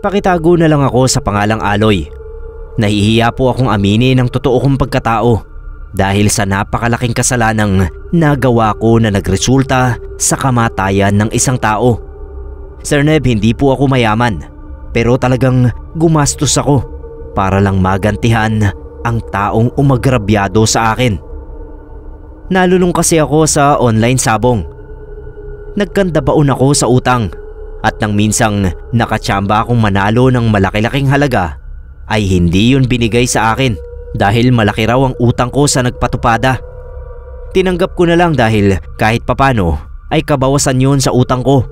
Pakitago na lang ako sa pangalang Aloy. Nahihiya po akong aminin ang totoo kong pagkatao dahil sa napakalaking kasalanang nagawa ko na nagresulta sa kamatayan ng isang tao. Sir Neb, hindi po ako mayaman pero talagang gumastos ako para lang magantihan ang taong umagrabyado sa akin. Nalulung kasi ako sa online sabong. Nagkandabaon ako sa utang at nang minsang nakatsamba akong manalo ng malaki-laking halaga ay hindi yun binigay sa akin dahil malaki raw ang utang ko sa nagpatupada. Tinanggap ko na lang dahil kahit papano ay kabawasan yun sa utang ko.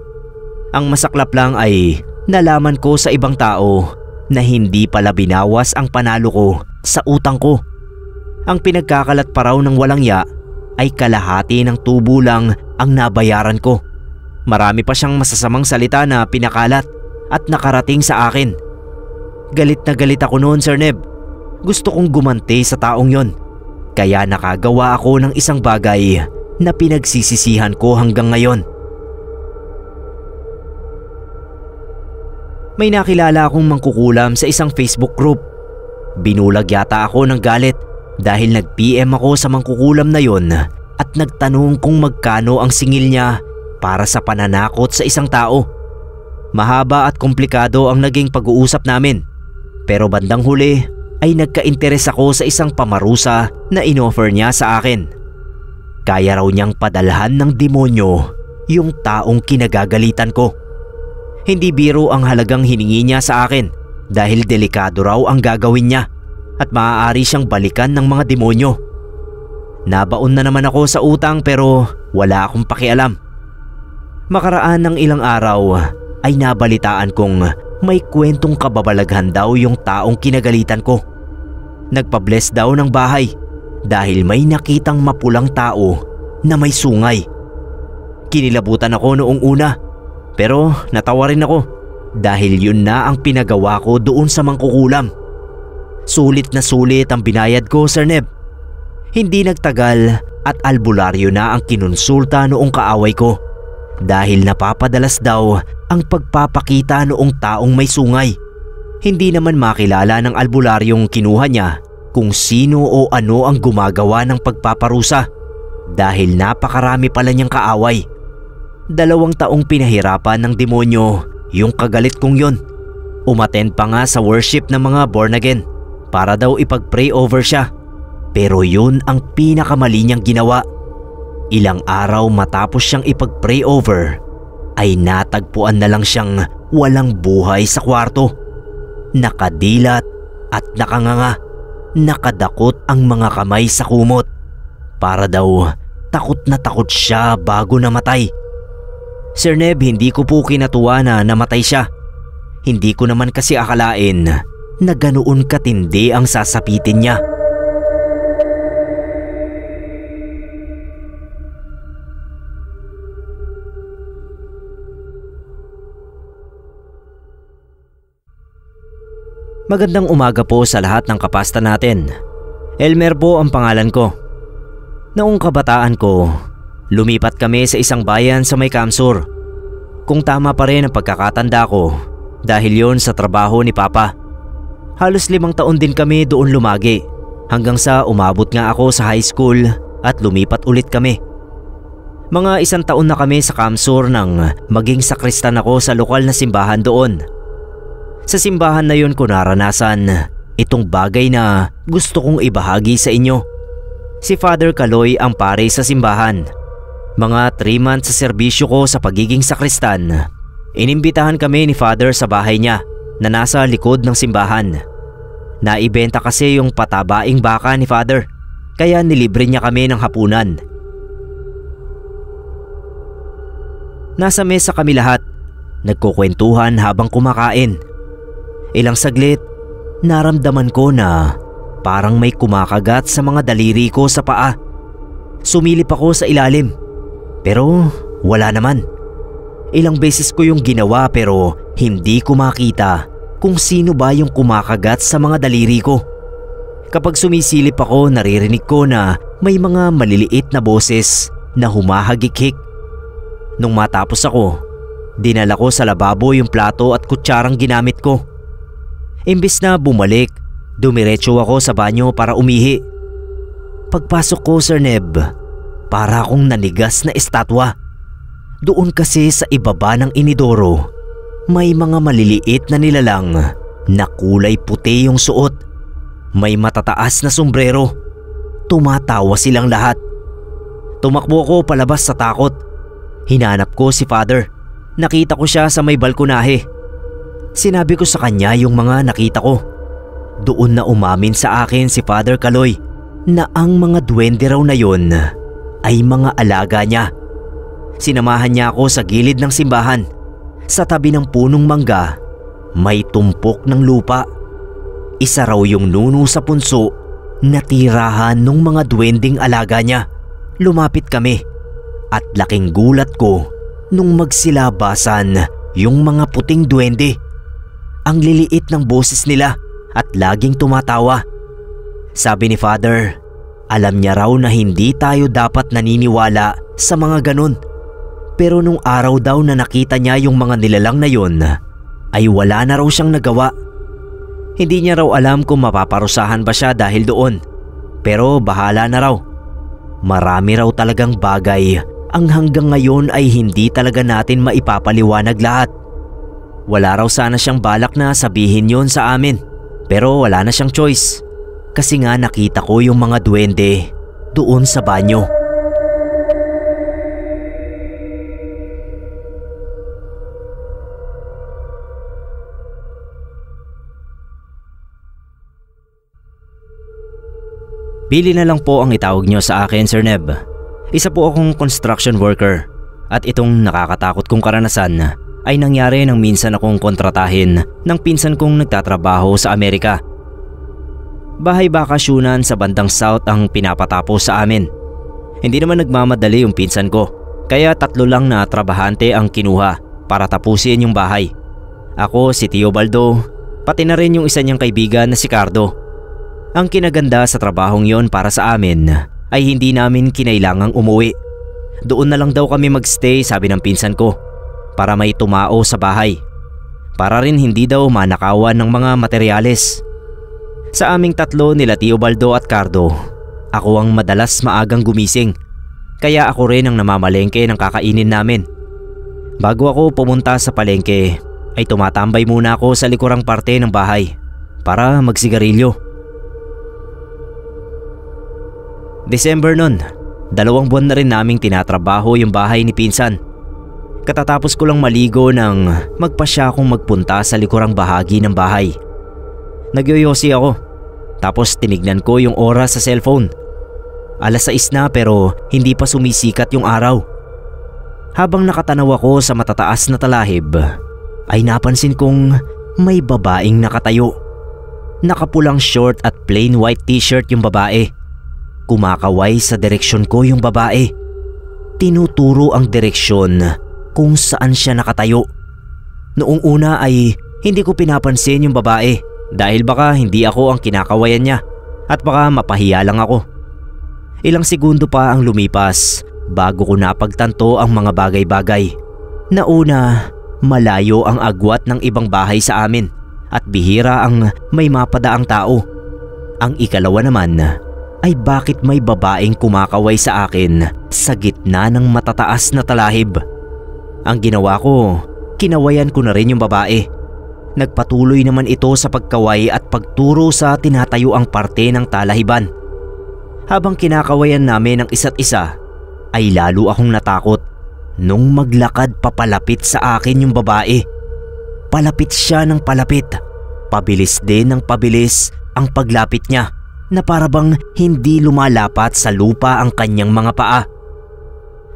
Ang masaklap lang ay nalaman ko sa ibang tao na hindi pala binawas ang panalo ko sa utang ko. Ang pinagkakalat pa raw ng walang ya ay kalahati ng tubo lang ang nabayaran ko. Marami pa siyang masasamang salita na pinakalat at nakarating sa akin. Galit na galit ako noon, Sir Neb. Gusto kong gumanti sa taong yon. Kaya nakagawa ako ng isang bagay na pinagsisisihan ko hanggang ngayon. May nakilala akong mangkukulam sa isang Facebook group. Binulag yata ako ng galit dahil nag-PM ako sa mangkukulam na yon at nagtanong kung magkano ang singil niya para sa pananakot sa isang tao. Mahaba at komplikado ang naging pag-uusap namin. Pero bandang huli ay nagka-interes ako sa isang pamarusa na inoffer niya sa akin. Kaya raw niyang padalhan ng demonyo yung taong kinagagalitan ko. Hindi biro ang halagang hiningi niya sa akin dahil delikado raw ang gagawin niya at maaari siyang balikan ng mga demonyo. Nabaon na naman ako sa utang pero wala akong pakialam. Makaraan ng ilang araw ay nabalitaan kong may kwentong kababalaghan daw yung taong kinagalitan ko. Nagpa-bless daw ng bahay dahil may nakitang mapulang tao na may sungay. Kinilabutan ako noong una pero natawa rin ako dahil yun na ang pinagawa ko doon sa mangkukulam. Sulit na sulit ang binayad ko, Sir Neb. Hindi nagtagal at albularyo na ang kinonsulta noong kaaway ko dahil napapadalas daw ang pagpapakita noong taong may sungay. Hindi naman makilala ng albularyong kinuha niya kung sino o ano ang gumagawa ng pagpaparusa dahil napakarami pala niyang kaaway. 2 taong pinahirapan ng demonyo yung kagalit kong yun. Umattend pa nga sa worship ng mga born again para daw ipag-pray over siya. Pero yun ang pinakamali niyang ginawa. Ilang araw matapos siyang ipag-pray over ay natagpuan na lang siyang walang buhay sa kwarto. Nakadilat at nakanganga. Nakadakot ang mga kamay sa kumot. Para daw takot na takot siya bago namatay. Sir Neb, hindi ko po kinatuwa na namatay siya. Hindi ko naman kasi akalain na ganoon katindi ang sasapitin niya. Magandang umaga po sa lahat ng kapasta natin. Elmer po ang pangalan ko. Noong kabataan ko, lumipat kami sa isang bayan sa may Kamsur. Kung tama pa rin ang pagkakatanda ko dahil yon sa trabaho ni Papa. Halos 5 taon din kami doon lumagi hanggang sa umabot nga ako sa high school at lumipat ulit kami. Mga 1 taon na kami sa Kamsur nang maging sakristan ako sa lokal na simbahan doon. Sa simbahan na yun ko naranasan itong bagay na gusto kong ibahagi sa inyo. Si Father Kaloy ang pare sa simbahan. Mga 3 months sa serbisyo ko sa pagiging sakristan, inimbitahan kami ni Father sa bahay niya na nasa likod ng simbahan. Naibenta kasi yung patabaing baka ni Father, kaya nilibre niya kami ng hapunan. Nasa mesa kami lahat, nagkukwentuhan habang kumakain. Ilang saglit, naramdaman ko na parang may kumakagat sa mga daliri ko sa paa. Sumilip ako sa ilalim, pero wala naman. Ilang beses ko yung ginawa pero hindi ko makita kung sino ba yung kumakagat sa mga daliri ko. Kapag sumisilip ako, naririnig ko na may mga maliliit na boses na humahagik-hik. Nung matapos ako, Dinala ko sa lababo yung plato at kutsarang ginamit ko. Imbis na bumalik, dumiretso ako sa banyo para umihi. Pagpasok ko, Sir Neb, para akong nanigas na estatwa. Doon kasi sa ibaba ng inidoro, may mga maliliit na nilalang na kulay puti yung suot. May matataas na sombrero. Tumatawa silang lahat. Tumakbo ko palabas sa takot. Hinanap ko si Father. Nakita ko siya sa may balkonahe. Sinabi ko sa kanya yung mga nakita ko. Doon na umamin sa akin si Father Kaloy na ang mga duwende raw na yon ay mga alaga niya. Sinamahan niya ako sa gilid ng simbahan. Sa tabi ng punong mangga, may tumpok ng lupa. Isa raw yung nuno sa punso na tirahan ng mga duwending alaga niya. Lumapit kami at laking gulat ko nung magsilabasan yung mga puting duwende. Ang liliit ng boses nila at laging tumatawa. Sabi ni Father, alam niya raw na hindi tayo dapat naniniwala sa mga ganun. Pero nung araw daw na nakita niya yung mga nilalang na yon, ay wala na raw siyang nagawa. Hindi niya raw alam kung mapaparusahan ba siya dahil doon. Pero bahala na raw. Marami raw talagang bagay ang hanggang ngayon ay hindi talaga natin maipapaliwanag lahat. Wala raw sana siyang balak na sabihin yon sa amin. Pero wala na siyang choice. Kasi nga nakita ko yung mga duwende doon sa banyo. Billy na lang po ang itawag niyo sa akin, Sir Neb. Isa po akong construction worker at itong nakakatakot kong karanasan ay nangyari nang minsan akong kontratahin ng pinsan kong nagtatrabaho sa Amerika. Bahay bakasyunan sa bandang south ang pinapatapos sa amin. Hindi naman nagmamadali yung pinsan ko, kaya 3 lang na trabahante ang kinuha para tapusin yung bahay. Ako, si Teobaldo, pati na rin yung isa niyang kaibigan na si Cardo. Ang kinaganda sa trabahong yon para sa amin ay hindi namin kinailangang umuwi. Doon na lang daw kami magstay, sabi ng pinsan ko, para may tumao sa bahay. Para rin hindi daw manakawan ng mga materyales. Sa aming 3 nila Teobaldo at Cardo, ako ang madalas maagang gumising. Kaya ako rin ang namamalengke ng kakainin namin. Bago ako pumunta sa palengke, ay tumatambay muna ako sa likurang parte ng bahay para magsigarilyo. December nun, 2 buwan na rin naming tinatrabaho yung bahay ni pinsan. Katatapos ko lang maligo nang magpasya akong magpunta sa likurang bahagi ng bahay. Nagyoyosi ako, tapos tinignan ko yung oras sa cellphone. 6:00 na pero hindi pa sumisikat yung araw. Habang nakatanaw ako sa matataas na talahib, ay napansin kong may babaeng nakatayo. Nakapulang short at plain white t-shirt yung babae. Kumakaway sa direksyon ko yung babae. Tinuturo ang direksyon kung saan siya nakatayo. Noong una ay hindi ko pinapansin yung babae dahil baka hindi ako ang kinakawayan niya at baka mapahiya lang ako. Ilang segundo pa ang lumipas bago ko napagtanto ang mga bagay-bagay. Nauna, malayo ang agwat ng ibang bahay sa amin at bihira ang may mapadaang tao. Ang ikalawa naman ay bakit may babaeng kumakaway sa akin sa gitna ng matataas na talahib. Ang ginawa ko, kinawayan ko na rin yung babae. Nagpatuloy naman ito sa pagkaway at pagturo sa tinatayuang parte ng talahiban. Habang kinakawayan namin ang isa't isa, ay lalo akong natakot nung maglakad papalapit sa akin yung babae. Palapit siya ng palapit. Pabilis din ng pabilis ang paglapit niya na parabang hindi lumalapat sa lupa ang kanyang mga paa.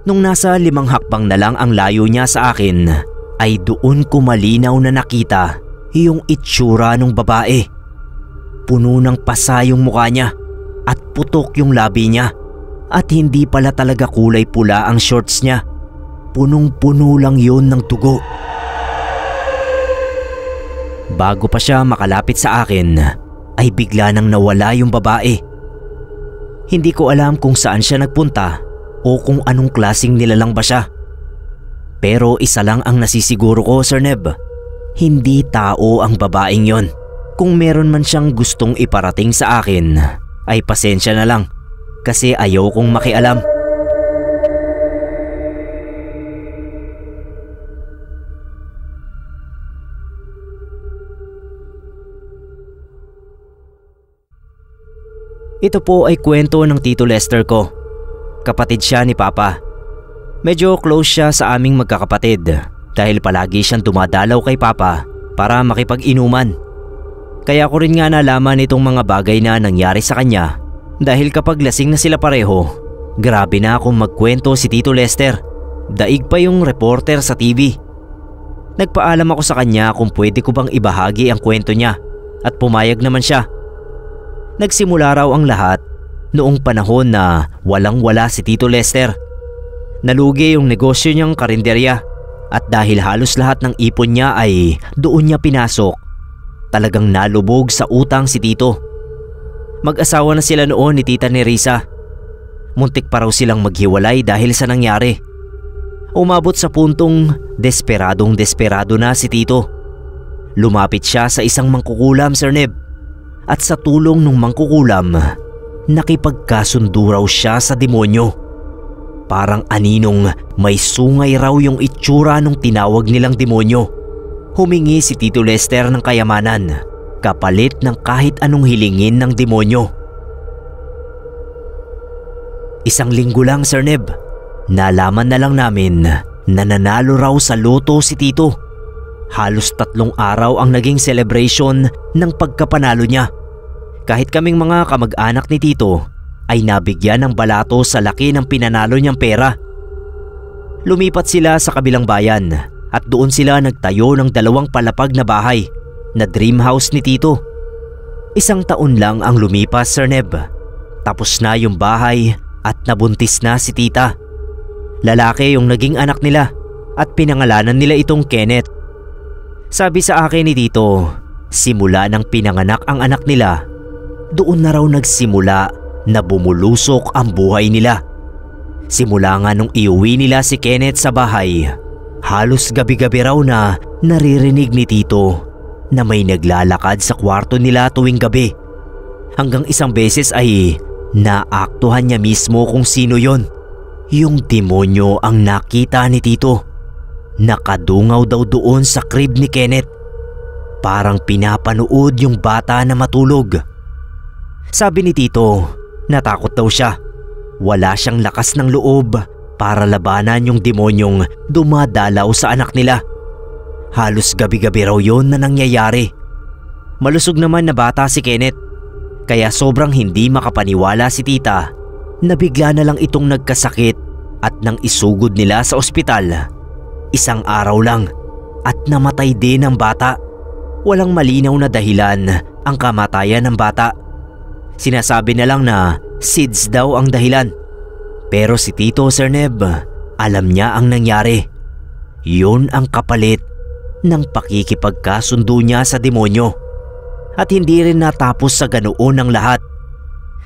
Nung nasa 5 hakbang na lang ang layo niya sa akin, ay doon ko malinaw na nakita yung itsura ng babae. Puno ng pasa yung mukha niya at putok yung labi niya. At hindi pala talaga kulay pula ang shorts niya. Punong-puno lang yun ng dugo. Bago pa siya makalapit sa akin, ay bigla nang nawala yung babae. Hindi ko alam kung saan siya nagpunta o kung anong klaseng nilalang ba siya. Pero isa lang ang nasisiguro ko, Sir Neb. Hindi tao ang babaeng yon. Kung meron man siyang gustong iparating sa akin, ay pasensya na lang kasi ayaw kong makialam. Ito po ay kwento ng Tito Lester ko. Kapatid siya ni Papa. Medyo close siya sa aming magkakapatid dahil palagi siyang dumadalaw kay Papa para makipag-inuman. Kaya ko rin nga nalaman itong mga bagay na nangyari sa kanya dahil kapag lasing na sila pareho, grabe na kung magkwento si Tito Lester. Daig pa yung reporter sa TV. Nagpaalam ako sa kanya kung pwede ko bang ibahagi ang kwento niya at pumayag naman siya. Nagsimula raw ang lahat noong panahon na walang-wala si Tito Lester. Nalugi yung negosyo niyang karinderya at dahil halos lahat ng ipon niya ay doon niya pinasok, talagang nalubog sa utang si Tito. Mag-asawa na sila noon ni Tita Nerissa. Muntik pa raw silang maghiwalay dahil sa nangyari. Umabot sa puntong desperado na si Tito. Lumapit siya sa isang mangkukulam, Sir Neb. At sa tulong ng mangkukulam, nakipagkasundo raw siya sa demonyo. Parang aninong may sungay raw yung itsura nung tinawag nilang demonyo. Humingi si Tito Lester ng kayamanan, kapalit ng kahit anong hilingin ng demonyo. Isang linggo lang, Sir Neb, nalaman na lang namin na nanalo raw sa loto si Tito. Halos 3 araw ang naging celebration ng pagkapanalo niya. Kahit kaming mga kamag-anak ni Tito ay nabigyan ng balato sa laki ng pinanalo niyang pera. Lumipat sila sa kabilang bayan at doon sila nagtayo ng 2 palapag na bahay na dream house ni Tito. 1 taon lang ang lumipas, Sir Neb. Tapos na yung bahay at nabuntis na si Tita. Lalaki yung naging anak nila at pinangalanan nila itong Kenneth. Sabi sa akin ni Tito, simula nang pinanganak ang anak nila, doon na raw nagsimula na bumulusok ang buhay nila. Simula nga nung iuwi nila si Kenneth sa bahay, halos gabi-gabi raw na naririnig ni Tito na may naglalakad sa kwarto nila tuwing gabi. Hanggang isang beses ay naaktuhan niya mismo kung sino yon. Yung demonyo ang nakita ni Tito. Nakadungaw daw doon sa crib ni Kenneth. Parang pinapanood yung bata na matulog. Sabi ni Tito, natakot daw siya. Wala siyang lakas ng loob para labanan yung demonyong dumadalaw sa anak nila. Halos gabi-gabi raw yun na nangyayari. Malusog naman na bata si Kenneth, kaya sobrang hindi makapaniwala si Tita na bigla na lang itong nagkasakit at nang isugod nila sa ospital. 1 araw lang at namatay din ang bata. Walang malinaw na dahilan ang kamatayan ng bata. Sinasabi na lang na SIDS daw ang dahilan. Pero si Tito, Sir Neb, alam niya ang nangyari. Yun ang kapalit ng pakikipagkasundo niya sa demonyo. At hindi rin natapos sa ganoon ang lahat.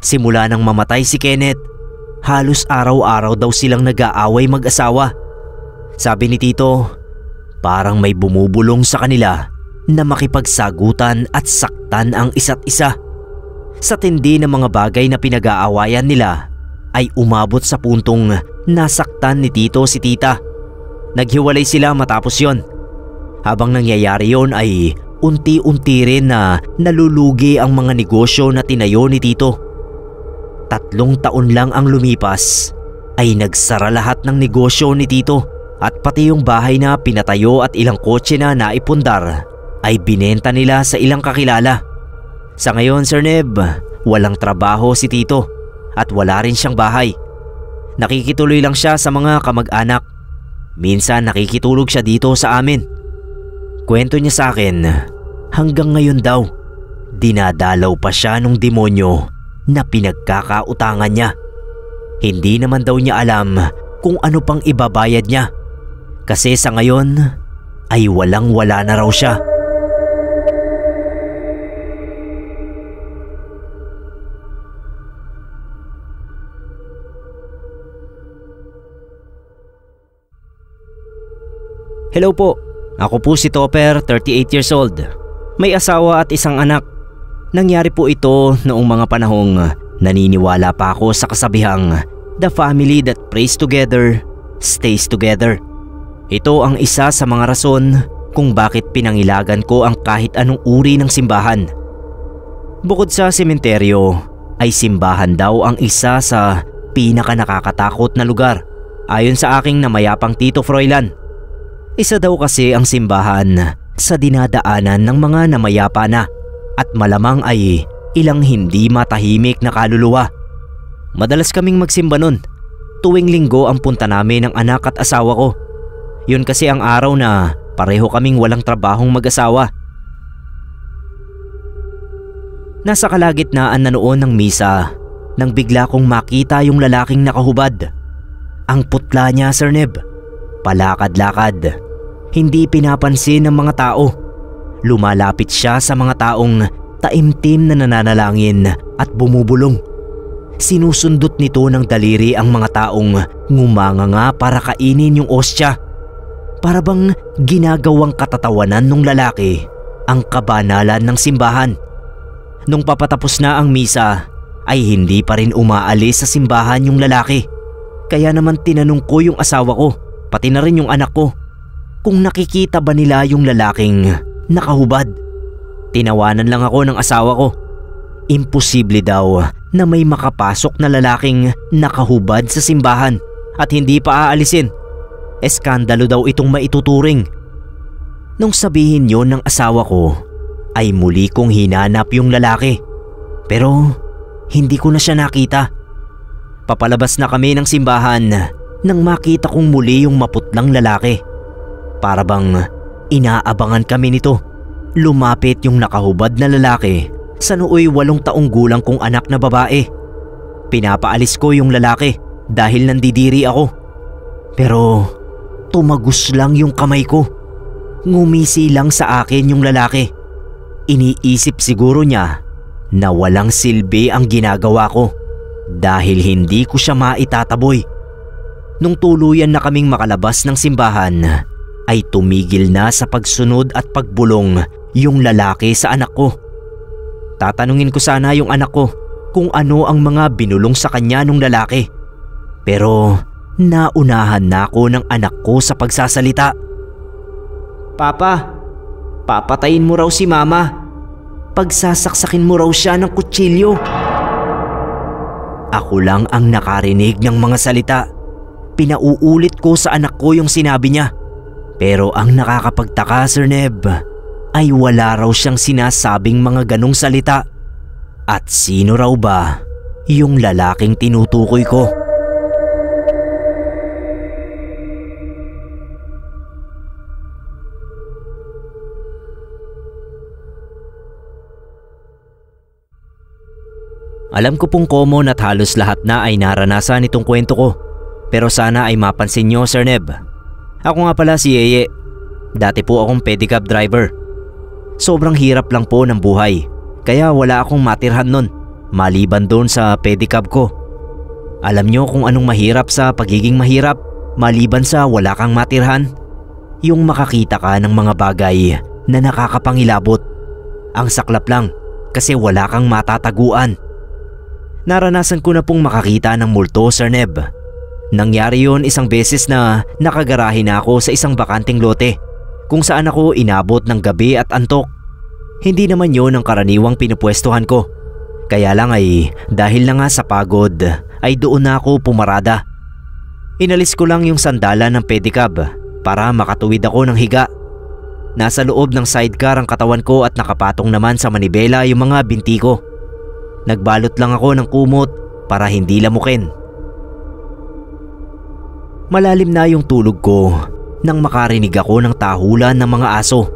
Simula nang mamatay si Kenneth, halos araw-araw daw silang nag-aaway mag-asawa. Sabi ni Tito, parang may bumubulong sa kanila na makipagsagutan at saktan ang isa't isa. Sa tindi ng mga bagay na pinag-aawayan nila ay umabot sa puntong nasaktan ni Tito si Tita. Naghiwalay sila matapos yon. Habang nangyayari yon ay unti-unti rin na nalulugi ang mga negosyo na tinayo ni Tito. 3 taon lang ang lumipas ay nagsara lahat ng negosyo ni Tito. At pati yung bahay na pinatayo at ilang kotse na naipundar ay binenta nila sa ilang kakilala. Sa ngayon, Sir Neb, walang trabaho si Tito at wala rin siyang bahay. Nakikituloy lang siya sa mga kamag-anak. Minsan nakikitulog siya dito sa amin. Kwento niya sa akin, hanggang ngayon daw, dinadalaw pa siya nung demonyo na pinagkakautangan niya. Hindi naman daw niya alam kung ano pang ibabayad niya. Kasi sa ngayon ay walang-wala na raw siya. Hello po, ako po si Topper, 38 years old. May asawa at isang anak. Nangyari po ito noong mga panahong naniniwala pa ako sa kasabihang the family that prays together stays together. Ito ang isa sa mga rason kung bakit pinangilagan ko ang kahit anong uri ng simbahan. Bukod sa sementeryo, ay simbahan daw ang isa sa pinaka nakakatakot na lugar ayon sa aking namayapang Tito Froilan. Isa daw kasi ang simbahan sa dinadaanan ng mga namayapa na at malamang ay ilang hindi matahimik na kaluluwa. Madalas kaming magsimba nun. Tuwing linggo ang punta namin ng anak at asawa ko. Yun kasi ang araw na pareho kaming walang trabahong mag-asawa. Nasa kalagitnaan na noon ng misa nang bigla kong makita yung lalaking nakahubad. Ang putla niya, Sir Neb. Palakad-lakad. Hindi pinapansin ng mga tao. Lumalapit siya sa mga taong taimtim na nananalangin at bumubulong. Sinusundot nito ng daliri ang mga taong ngumanganga para kainin yung ostya. Para bang ginagawang katatawanan ng lalaki ang kabanalan ng simbahan. Nung papatapos na ang misa ay hindi pa rin umaalis sa simbahan yung lalaki. Kaya naman tinanong ko yung asawa ko, pati na rin yung anak ko, kung nakikita ba nila yung lalaking nakahubad. Tinawanan lang ako ng asawa ko. Imposible daw na may makapasok na lalaking nakahubad sa simbahan at hindi pa aalisin. Eskandalo daw itong maituturing. Nung sabihin yon ng asawa ko, ay muli kong hinanap yung lalaki. Pero hindi ko na siya nakita. Papalabas na kami ng simbahan nang makita kong muli yung maputlang lalaki. Para bang inaabangan kami nito. Lumapit yung nakahubad na lalaki sa nooy 8 taong gulang kong anak na babae. Pinapaalis ko yung lalaki dahil nandidiri ako. Pero tumagos lang yung kamay ko. Ngumisi lang sa akin yung lalaki. Iniisip siguro niya na walang silbi ang ginagawa ko dahil hindi ko siya maitataboy. Nung tuluyan na kaming makalabas ng simbahan, ay tumigil na sa pagsunod at pagbulong yung lalaki sa anak ko. Tatanungin ko sana yung anak ko kung ano ang mga binulong sa kanya nung lalaki. Pero naunahan na ako ng anak ko sa pagsasalita. Papa, papatayin mo raw si mama. Pagsasaksakin mo raw siya ng kutsilyo. Ako lang ang nakarinig ng mga salita. Pinauulit ko sa anak ko yung sinabi niya. Pero ang nakakapagtaka, Sir Neb, ay wala raw siyang sinasabing mga ganong salita. At sino raw ba yung lalaking tinutukoy ko? Alam ko pong common at halos lahat na ay naranasan itong kwento ko. Pero sana ay mapansin nyo, Sir Neb. Ako nga pala si Yeye. Dati po akong pedicab driver. Sobrang hirap lang po ng buhay. Kaya wala akong matirhan nun, maliban doon sa pedicab ko. Alam nyo kung anong mahirap sa pagiging mahirap, maliban sa wala kang matirhan? Yung makakita ka ng mga bagay na nakakapangilabot. Ang saklap lang kasi wala kang matataguan. Naranasan ko na pong makakita ng multo, Sir Neb. Nangyari yon isang beses na nakagarahe na ako sa isang bakanting lote kung saan ako inabot ng gabi at antok. Hindi naman yon ang karaniwang pinupwestuhan ko. Kaya lang ay dahil na nga sa pagod ay doon na ako pumarada. Inalis ko lang yung sandalan ng pedicab para makatuwid ako ng higa. Nasa loob ng sidecar ang katawan ko at nakapatong naman sa manibela yung mga binti ko. Nagbalot lang ako ng kumot para hindi lamukin. Malalim na yung tulog ko nang makarinig ako ng tahulan ng mga aso.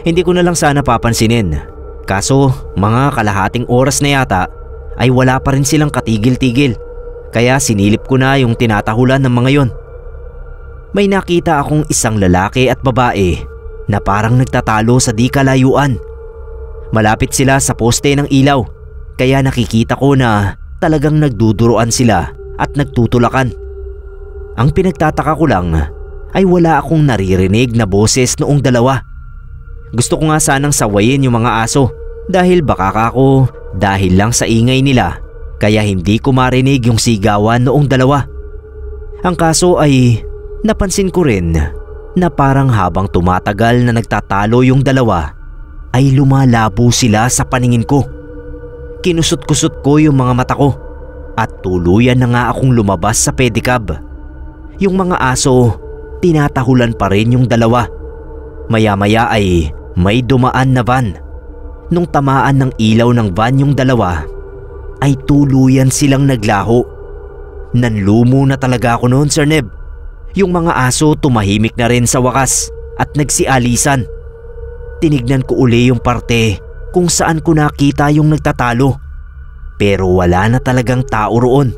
Hindi ko na lang sana papansinin. Kaso mga kalahating oras na yata ay wala pa rin silang katigil-tigil. Kaya sinilip ko na yung tinatahulan ng mga yon. May nakita akong isang lalaki at babae na parang nagtatalo sa di kalayuan. Malapit sila sa poste ng ilaw. Kaya nakikita ko na talagang nagduduruan sila at nagtutulakan. Ang pinagtataka ko lang ay wala akong naririnig na boses noong dalawa. Gusto ko nga sanang sawayin yung mga aso dahil baka ako dahil lang sa ingay nila kaya hindi ko marinig yung sigawan noong dalawa. Ang kaso ay napansin ko rin na parang habang tumatagal na nagtatalo yung dalawa ay lumalabo sila sa paningin ko. Kinusot-kusot ko yung mga mata ko at tuluyan na nga akong lumabas sa pedicab. Yung mga aso, tinatahulan pa rin yung dalawa. Maya-maya ay may dumaan na van. Nung tamaan ng ilaw ng van yung dalawa, ay tuluyan silang naglaho. Nanlumo na talaga ako noon, Sir Neb. Yung mga aso tumahimik na rin sa wakas at nagsialisan. Tinignan ko uli yung parte kung saan ko nakita yung nagtatalo. Pero wala na talagang tao roon.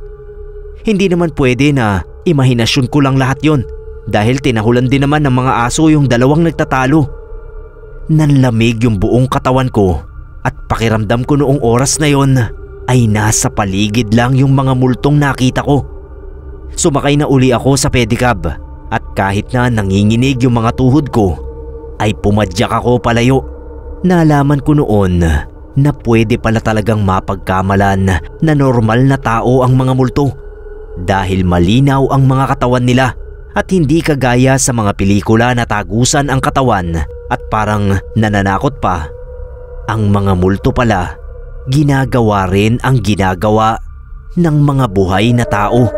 Hindi naman pwede na imahinasyon ko lang lahat yon dahil tinahulan din naman ng mga aso yung dalawang nagtatalo. Nanlamig yung buong katawan ko at pakiramdam ko noong oras na yon ay nasa paligid lang yung mga multong nakita ko. Sumakay na uli ako sa pedicab at kahit na nanginginig yung mga tuhod ko ay pumadyak ako palayo. Nalaman ko noon na pwede pala talagang mapagkamalan na normal na tao ang mga multo dahil malinaw ang mga katawan nila at hindi kagaya sa mga pelikula na tagusan ang katawan at parang nananakot pa. Ang mga multo pala, ginagawa rin ang ginagawa ng mga buhay na tao.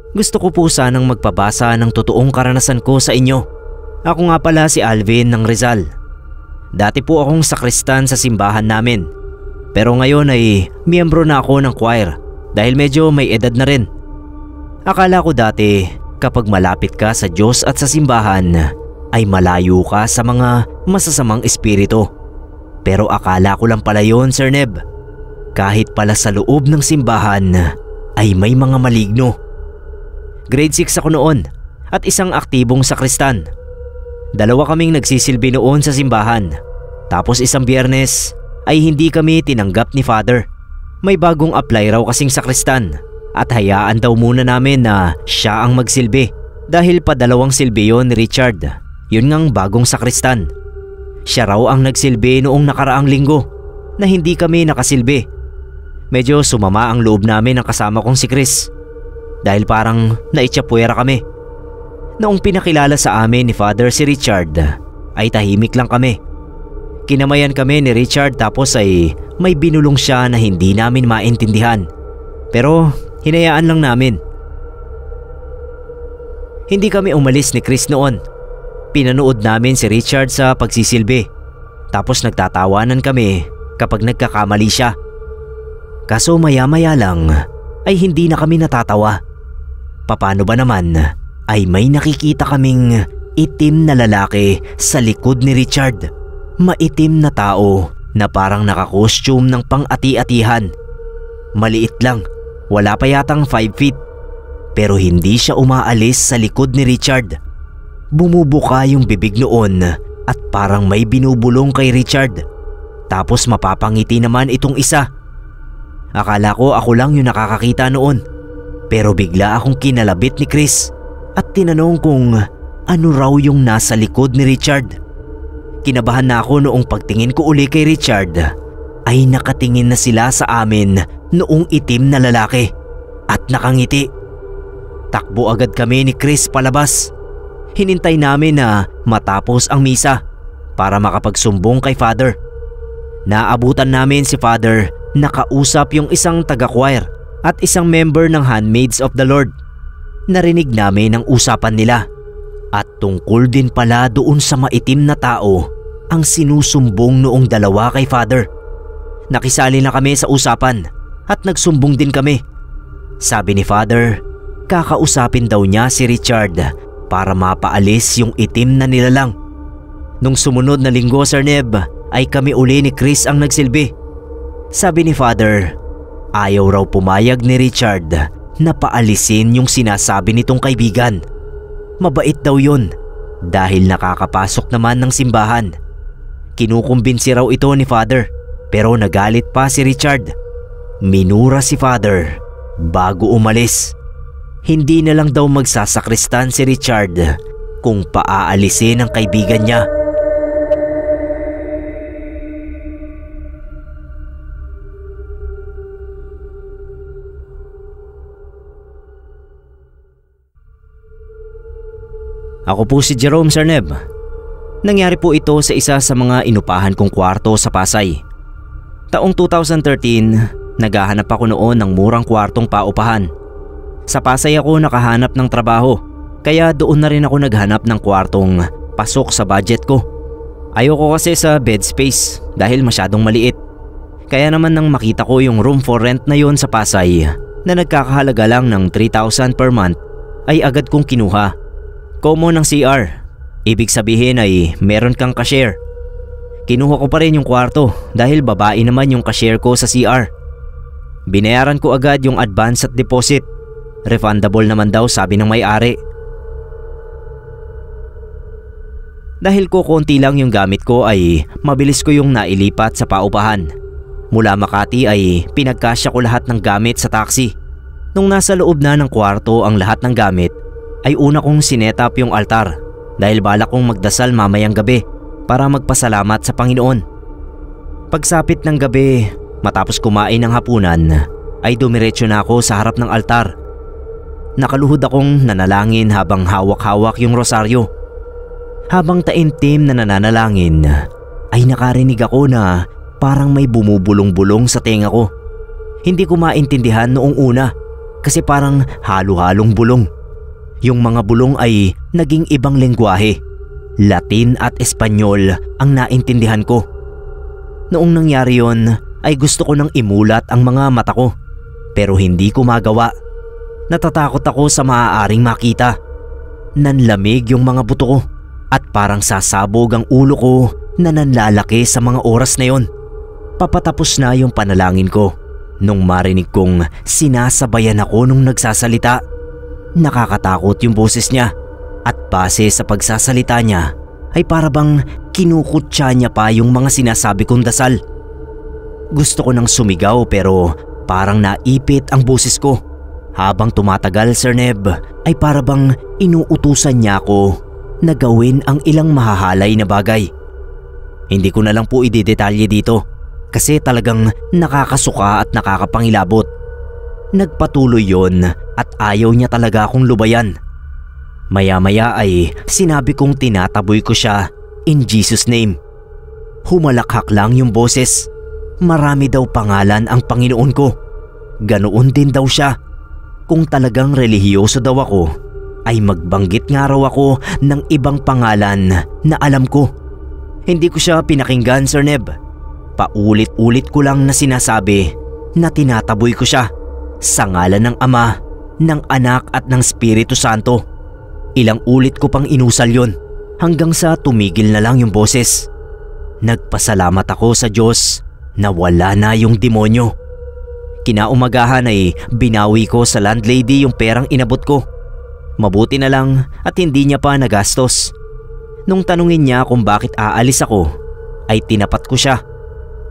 Gusto ko po sanang magpabasa ng totoong karanasan ko sa inyo. Ako nga pala si Alvin ng Rizal. Dati po akong sakristan sa simbahan namin. Pero ngayon ay miyembro na ako ng choir dahil medyo may edad na rin. Akala ko dati kapag malapit ka sa Diyos at sa simbahan ay malayo ka sa mga masasamang espiritu. Pero akala ko lang pala yun, Sir Neb. Kahit pala sa loob ng simbahan ay may mga maligno. Grade 6 ako noon at isang aktibong sakristan. Dalawa kaming nagsisilbi noon sa simbahan. Tapos isang Biyernes ay hindi kami tinanggap ni Father. May bagong apply raw kasing sakristan at hayaan daw muna namin na siya ang magsilbi dahil padalawang silbi yon ni Richard. Yun ngang bagong sakristan. Siya raw ang nagsilbi noong nakaraang linggo na hindi kami nakasilbi. Medyo sumama ang loob namin ng kasama kong si Chris dahil parang naitsapuera kami. Noong pinakilala sa amin ni Father si Richard ay tahimik lang kami. Kinamayan kami ni Richard tapos ay may binulong siya na hindi namin maintindihan. Pero hinayaan lang namin. Hindi kami umalis ni Chris noon. Pinanood namin si Richard sa pagsisilbi. Tapos nagtatawanan kami kapag nagkakamali siya. Kaso maya-maya lang ay hindi na kami natatawa. Paano ba naman ay may nakikita kaming itim na lalaki sa likod ni Richard. Maitim na tao na parang naka-costume ng pang-ati-atihan. Maliit lang, wala pa yatang 5 feet. Pero hindi siya umaalis sa likod ni Richard. Bumubuka yung bibig noon at parang may binubulong kay Richard. Tapos mapapangiti naman itong isa. Akala ko ako lang yung nakakakita noon. Pero bigla akong kinalabit ni Chris at tinanong kung ano raw yung nasa likod ni Richard. Kinabahan na ako noong pagtingin ko uli kay Richard ay nakatingin na sila sa amin noong itim na lalaki at nakangiti. Takbo agad kami ni Chris palabas. Hinintay namin na matapos ang misa para makapagsumbong kay Father. Naabutan namin si Father, nakausap yung isang taga-choir at isang member ng Handmaids of the Lord. Narinig namin ang usapan nila at tungkol din pala doon sa maitim na tao ang sinusumbong noong dalawa kay Father. Nakisali na kami sa usapan at nagsumbong din kami. Sabi ni Father, kakausapin daw niya si Richard para mapaalis yung itim na nilalang. Nung sumunod na linggo, Sir Neb, ay kami uli ni Chris ang nagsilbi. Sabi ni Father, ayaw raw pumayag ni Richard na paalisin yung sinasabi nitong kaibigan. Mabait daw yun dahil nakakapasok naman ng simbahan. kinukumbinsi raw ito ni Father, pero nagalit pa si Richard. Minura si Father bago umalis. Hindi na lang daw magsasakristan si Richard kung paaalisin ang kaibigan niya. Ako po si Jerome, Sir Neb. Nangyari po ito sa isa sa mga inupahan kong kwarto sa Pasay. Taong 2013, naghahanap ako noon ng murang kwartong paupahan. Sa Pasay ako nakahanap ng trabaho, kaya doon na rin ako naghanap ng kwartong pasok sa budget ko. Ayoko kasi sa bed space dahil masyadong maliit. Kaya naman nang makita ko yung room for rent na yon sa Pasay na nagkakahalaga lang ng 3,000 per month, ay agad kong kinuha. Common ng CR, ibig sabihin ay meron kang cashier. Kinuha ko pa rin yung kwarto dahil babae naman yung cashier ko sa CR. Binayaran ko agad yung advance at deposit. Refundable naman daw sabi ng may-ari. Dahil ko konti lang yung gamit ko ay mabilis ko yung nailipat sa paupahan. Mula Makati ay pinagkasya ko lahat ng gamit sa taxi. Nung nasa loob na ng kwarto ang lahat ng gamit, ay una kong sinetap yung altar dahil balak kong magdasal mamayang gabi para magpasalamat sa Panginoon. Pagsapit ng gabi, matapos kumain ng hapunan, ay dumiretso na ako sa harap ng altar. Nakaluhod akong nanalangin habang hawak-hawak yung rosaryo. Habang taimtim na nananalangin, ay nakarinig ako na parang may bumubulong-bulong sa tenga ko. Hindi ko maintindihan noong una kasi parang halo-halong bulong. Yung mga bulong ay naging ibang lengguwahe. Latin at Espanyol ang naintindihan ko. Noong nangyari yon ay gusto ko nang imulat ang mga mata ko, pero hindi ko magawa. Natatakot ako sa maaaring makita. Nanlamig yung mga buto ko at parang sasabog ang ulo ko na nanlalaki sa mga oras na yon. Papatapos na yung panalangin ko nung marinig kong sinasabayan ako nung nagsasalita. Nakakatakot yung boses niya at base sa pagsasalita niya ay parabang kinukutya niya pa yung mga sinasabi kong dasal. Gusto ko nang sumigaw pero parang naipit ang boses ko. Habang tumatagal, Sir Neb, ay parabang inuutusan niya ako na gawin ang ilang mahahalay na bagay. Hindi ko na lang po idedetalye dito kasi talagang nakakasuka at nakakapangilabot. Nagpatuloy yon at ayaw niya talaga akong lubayan. Maya-maya ay sinabi kong tinataboy ko siya in Jesus' name. Humalakhak lang yung boses. Marami daw pangalan ang Panginoon ko. Ganoon din daw siya. Kung talagang relihiyoso daw ako, ay magbanggit nga raw ako ng ibang pangalan na alam ko. Hindi ko siya pinakinggan, Sir Neb. Paulit-ulit ko lang na sinasabi na tinataboy ko siya sa ngalan ng Ama, ng Anak at ng Espiritu Santo. Ilang ulit ko pang inusal yon hanggang sa tumigil na lang yung boses. Nagpasalamat ako sa Diyos na wala na yung demonyo. Kinaumagahan ay binawi ko sa landlady yung perang inabot ko. Mabuti na lang at hindi niya pa nagastos. Nung tanungin niya kung bakit aalis ako, ay tinapat ko siya.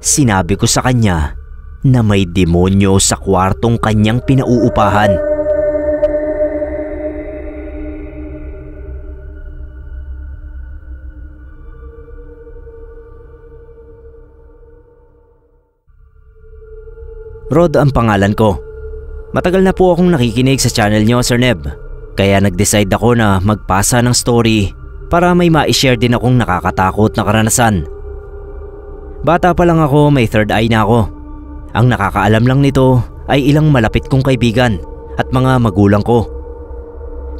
Sinabi ko sa kanya na may demonyo sa kwartong kanyang pinauupahan. Rod ang pangalan ko. Matagal na po akong nakikinig sa channel niyo, Sir Neb. Kaya nag-decide ako na magpasa ng story para may ma-share din akong nakakatakot na karanasan. Bata pa lang ako, may third eye na ako. Ang nakakaalam lang nito ay ilang malapit kong kaibigan at mga magulang ko.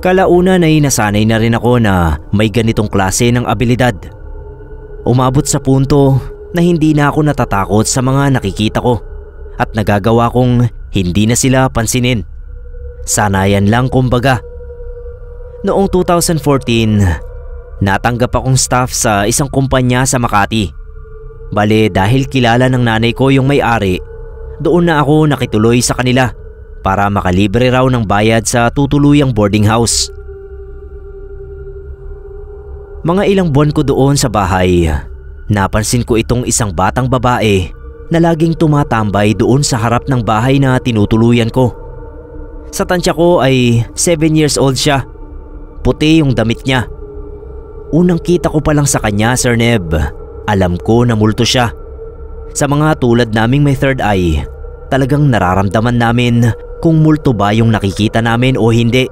Kalaunan ay nasanay na rin ako na may ganitong klase ng abilidad. Umabot sa punto na hindi na ako natatakot sa mga nakikita ko at nagagawa kong hindi na sila pansinin. Sanayan lang kumbaga. Noong 2014, natanggap akong staff sa isang kumpanya sa Makati. Bale dahil kilala ng nanay ko yung may-ari, doon na ako nakituloy sa kanila para makalibre raw ng bayad sa tutuluyang boarding house. Mga ilang buwan ko doon sa bahay, napansin ko itong isang batang babae na laging tumatambay doon sa harap ng bahay na tinutuluyan ko. Sa tansya ko ay 7 years old siya. Puti yung damit niya. Unang kita ko pa lang sa kanya, Sir Neb, alam ko na multo siya. Sa mga tulad naming may third eye, talagang nararamdaman namin kung multo ba yung nakikita namin o hindi.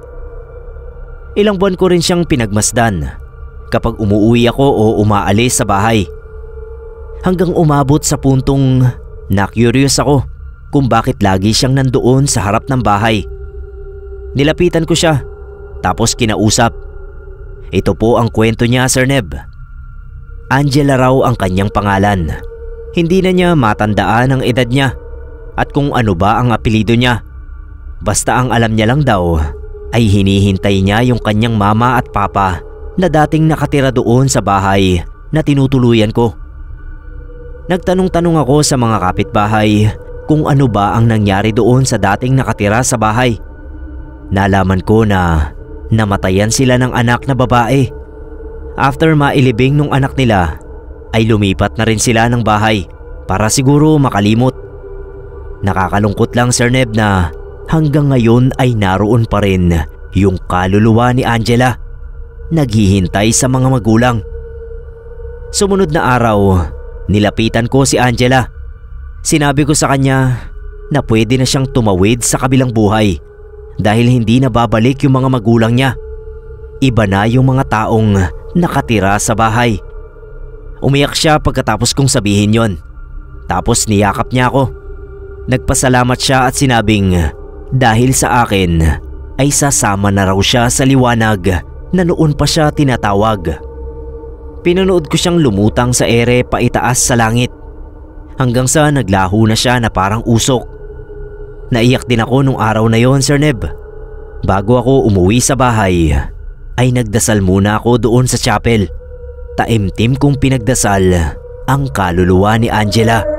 Ilang buwan ko rin siyang pinagmasdan kapag umuwi ako o umaalis sa bahay. Hanggang umabot sa puntong na-curious ako kung bakit lagi siyang nandoon sa harap ng bahay. Nilapitan ko siya tapos kinausap. Ito po ang kwento niya, Sir Neb. Angela raw ang kanyang pangalan. Hindi na niya matandaan ang edad niya at kung ano ba ang apelido niya. Basta ang alam niya lang daw ay hinihintay niya yung kanyang mama at papa na dating nakatira doon sa bahay na tinutuluyan ko. Nagtanong-tanong ako sa mga kapitbahay kung ano ba ang nangyari doon sa dating nakatira sa bahay. Nalaman ko na namatayan sila ng anak na babae. After mailibing nung anak nila ay lumipat na rin sila ng bahay para siguro makalimot. Nakakalungkot lang, Sir Neb, na hanggang ngayon ay naroon pa rin yung kaluluwa ni Angela, naghihintay sa mga magulang. Sumunod na araw, nilapitan ko si Angela. Sinabi ko sa kanya na pwede na siyang tumawid sa kabilang buhay dahil hindi na babalik yung mga magulang niya. Iba na yung mga taong nakatira sa bahay. Umiyak siya pagkatapos kong sabihin yon. Tapos niyakap niya ako. Nagpasalamat siya at sinabing dahil sa akin ay sasama na raw siya sa liwanag na noon pa siya tinatawag. Pinanood ko siyang lumutang sa ere paitaas sa langit hanggang sa naglaho na siya na parang usok. Naiyak din ako nung araw na yon, Sir Neb. Bago ako umuwi sa bahay ay nagdasal muna ako doon sa chapel. Taimtim kong pinagdasal ang kaluluwa ni Angela.